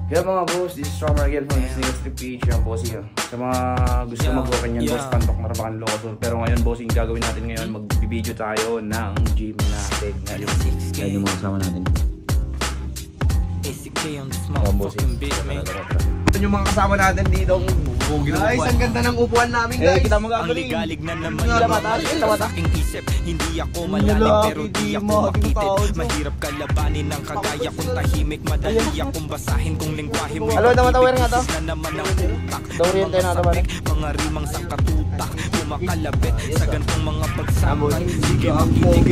Kaya mga boss, this is Romar again from Sneaker Strip PH. Yan boss yun. Sa mga gusto mag-open yan boss, Pantok na Rabakan Locosur. Pero ngayon boss, yung gagawin natin ngayon, mag-video tayo ng gym natin. Ngayon yung mga kasama natin. Mga boss, ito yung mga kasama natin dito. Guys, ang ganda ng upuan namin guys. Kita mo gagawin. Ang na naman ang aking isip. Hindi ako malalim pero di ako makitid. Mahirap kalabanin ng kagaya kong tahimik. Madali akong basahin kung lingwahe mo. Halo, tawa-tawa nga to. Na naman ang utak. Dawriente na naman. Mga rimang sa katutak. Kumakalapit sa gantong mga pagsaman. Sige makinig.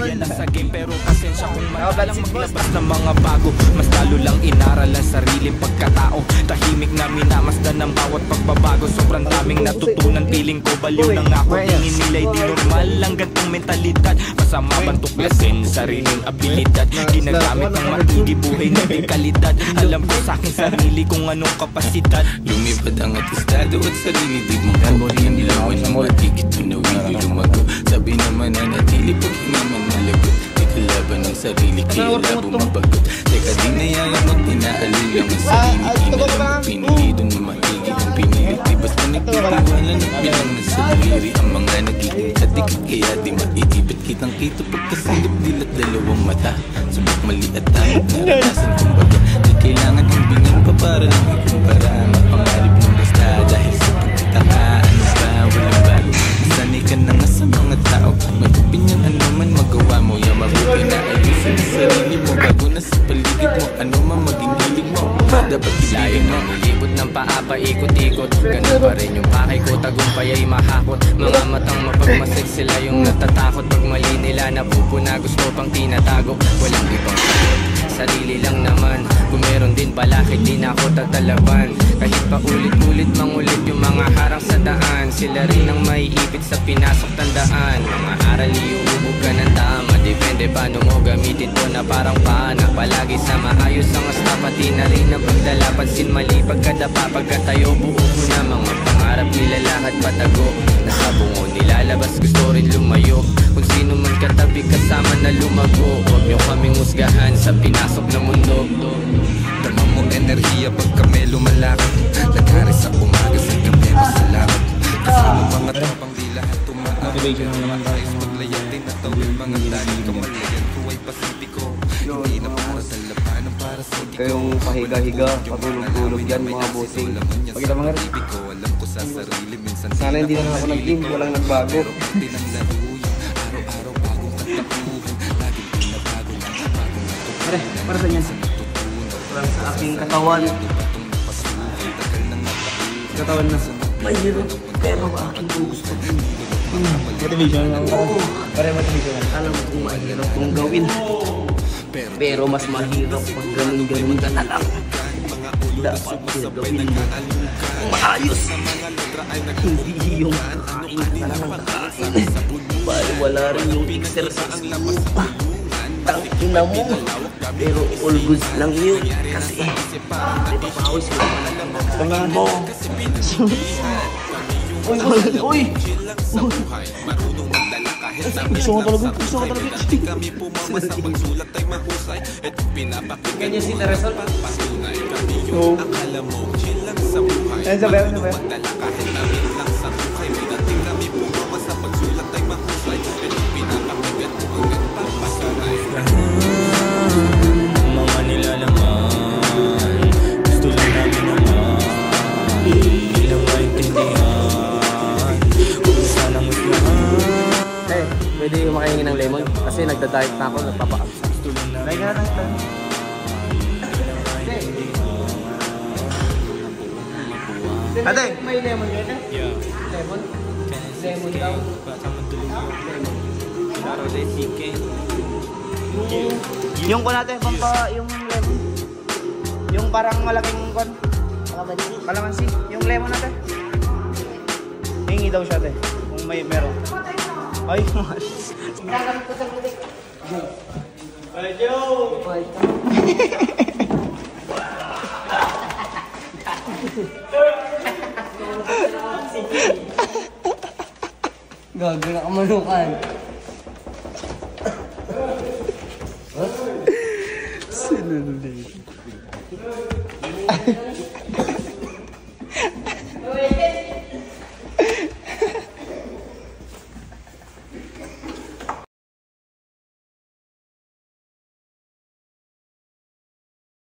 Yan lang sa game pero pasensya kung madalang maglabas ng mga bago. Mas lalo lang inaral ang sariling pagkatao. Tahimik na minamasdan ng bawat pagbabago. Sobrang daming natutunan, piling ko baliw lang ako. Tingin nila'y di normal lang gantong mentalidad. Masama bang tuklasin sariling abilidad. Ginagamit ng matigi buhay na di kalidad. Alam ko sa akin sarili kung anong kapasidad. Lumipad ang atestado at sarili di mo po. Inilawan ng matigit pinawili lumago. Sabi naman na natili pag hinaman malagot. Ikalaban ng sarili kaya labo mabagot. Teka di nayayan mo tinaalil lang ang sarili. Inalam pinili doon na maigi ang pinilit. Di ba't na nagtitiwala ng bilang na sa daliri. Ang mga nagiging kadikit kaya di maiibit. Kitang kita pagkasilip dilat dalawang mata. Subok mali at tamit naranasan kumbaga. Di kailangan ang bingin pa para lang ikumpara. Mapangarip ng basta dahil sa pagkataka. Ano ba walang bago. Sanay ka na nga sa mga tao. Mag-opinyon ano man magawa mo. Yung mabuti na ayusin ang sarili mo. Bago na sa paligid mo. Ano man maging hilig mo. Dapat ibigin mo. Ilibot ng paa paikot-ikot. Ganun pa rin yung pakay ko. Tagumpay ay mahakot. Mga matang mapagmasig sila yung natatakot. Pag mali nila napupuna. Gusto pang tinatago. Walang ibang sagot. Sarili lang naman. Kung meron din balakid di na ako tatalaban. Kahit pa ulit-ulit mangulit yung mga harang sa daan. Sila rin ang maiipit sa pinasok tandaan. Mga aral iuubog ka ng tama. Depende paano mo gamitin to na parang paana. Palagi sa maayos ang asta. Pati na rin ang pagdala. Pansin mali pagkadapa. Pagkatayo buo ko na mga pangarap nila lahat patago. Nasa bungo nilalabas gusto rin lumayo. Kung sino man katabi kasama na lumago. Huwag nyo kaming husgahan sa pinasok na mundo. Dama mo enerhiya pag kami lumalakad. Lagari sa umaga sa gabi masalamat. Kasama mga tropang di lahat tumaan. Motivation mo naman tayo. Paglayag din at tawid mga tali. Kamalayan ko ay pasipiko. Hindi na para sa labanan para sa hindi ko. Kayong pahiga-higa, patulog-tulog yan mga bossing. Pagkita mga rin. Alam ko sa sarili minsan. Sana hindi na ako nag-gym, walang nagbago. Hindi lang laruin. Araw-araw bagong katapuhin. Laging pinabago lang. Bagong natutunan. Pare, para saan yan? Parang sa aking katawan. Katawan na. Mahirap, pero aking gusto. Motivation lang. Pare, motivation lang. Alam mo kung mahirap kung gawin. Pero mas mahirap pag ganun-ganun ka na lang. Dapat gawin mo maayos. Hindi yung kain ka na lang kain. Bali wala rin yung exercise mo. Tangina mo. Pero all goods lang yun. Kasi ipapawis mo naman mo. Uy! Gusto ko talaga. Ganyan si Teresol. Oo. Ayan sa bayan. Mga nilalaman. Gusto lang namin naman. Hindi lang maintindihan. Kung sanang uslahan. Pwede makaingin ng lemon kasi nagda-diet na ako, nagpapa-absa. Like ka na lang. Ate! May lemon yun eh? Yeah. Lemon? Lemon daw. Yung ko natin, yung lemon. Yung parang malaking kon. Kalamansi. Yung lemon natin. Hingi daw siya ate. Kung may meron. Ay, mas. Gagamit ko sa butik. Bye, Joe! Bye, gago na kamanukan. Sinunod.